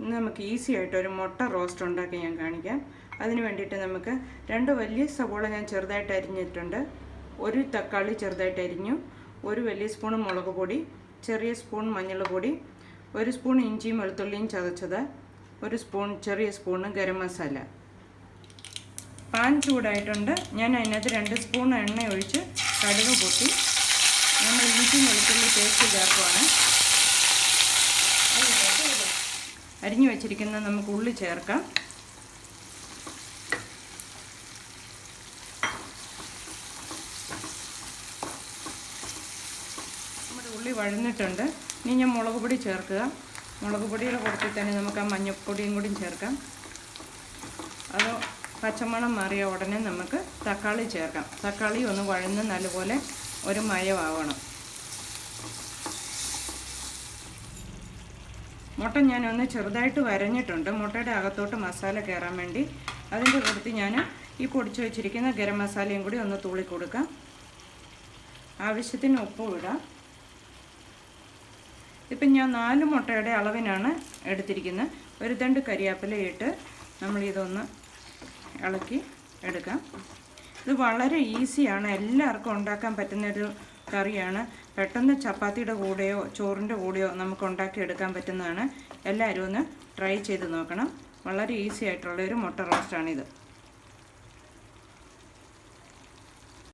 ഇന്ന് നമുക്ക് ഈസി ആയിട്ട് ഒരു മുട്ട റോസ്റ്റ് ഉണ്ടാക്കി ഞാൻ കാണിക്കാം. അതിന് വേണ്ടിയിട്ട് നമുക്ക് 2 വലിയ സവോള ഞാൻ ചെറുതായിട്ട് അരിഞ്ഞിട്ടുണ്ട്, 1 തക്കാളി ചെറുതായിട്ട് അരിഞ്ഞു, 1 വലിയ സ്പൂൺ മുളക് പൊടി, ചെറിയ സ്പൂൺ മഞ്ഞൾപ്പൊടി, 1 സ്പൂൺ ഇഞ്ചിയും വെളുത്തുള്ളിയും ചതച്ചത്, 1 ചെറിയ സ്പൂൺ ഗരം മസാല. പാൻ ചൂടായിട്ടുണ്ട്. ഞാൻ അതിനകത്ത് 2 സ്പൂൺ എണ്ണ ഒഴിച്ച് കടുക് പൊട്ടി നമ്മൾ ഇഞ്ചിയും വെളുത്തുള്ളി പേസ്റ്റ് ചേർക്കുവാണ്. അരിഞ്ഞു വെച്ചിരിക്കുന്ന നമുക്ക് ഉള്ളി ചേർക്കാം. നമ്മുടെ ഉള്ളി വഴന്നിട്ടുണ്ട്. ഇനി ഞാൻ മുളക് പൊടി ചേർക്കുക. മുളക് പൊടിയുടെ കൂട്ടത്തിൽ തന്നെ നമുക്ക് ആ മഞ്ഞൾപ്പൊടിയും കൂടി ചേർക്കാം. അത് പച്ചമണം മാറിയ ഉടനെ നമുക്ക് തക്കാളി ചേർക്കാം. തക്കാളി ഒന്ന് വഴന്ന് നല്ലപോലെ ഒരു മയമാവണം. മുട്ട ഞാനൊന്ന് ചെറുതായിട്ട് വരഞ്ഞിട്ടുണ്ട്, മുട്ടയുടെ അകത്തോട്ട് മസാല കയറാൻ വേണ്ടി. അതിൻ്റെ കൂട്ടത്തിൽ ഞാൻ ഈ പൊടിച്ച് വെച്ചിരിക്കുന്ന ഗരം മസാലയും കൂടി ഒന്ന് തൂളി കൊടുക്കാം. ആവശ്യത്തിന് ഉപ്പും ഇടാം. ഇപ്പം ഞാൻ 4 മുട്ടയുടെ അളവിനാണ് എടുത്തിരിക്കുന്നത്. ഒരു തണ്ട് കരിയാപ്പില ഇട്ട് നമ്മളിതൊന്ന് ഇളക്കി എടുക്കാം. ഇത് വളരെ ഈസിയാണ്, എല്ലാവർക്കും ഉണ്ടാക്കാൻ പറ്റുന്നൊരു കറിയാണ്. പെട്ടെന്ന് ചപ്പാത്തിയുടെ കൂടെയോ ചോറിൻ്റെ കൂടെയോ നമുക്ക് ഉണ്ടാക്കിയെടുക്കാൻ പറ്റുന്നതാണ്. എല്ലാവരും ഒന്ന് ട്രൈ ചെയ്ത് നോക്കണം. വളരെ ഈസി ആയിട്ടുള്ളൊരു മുട്ട റോസ്റ്റാണിത്.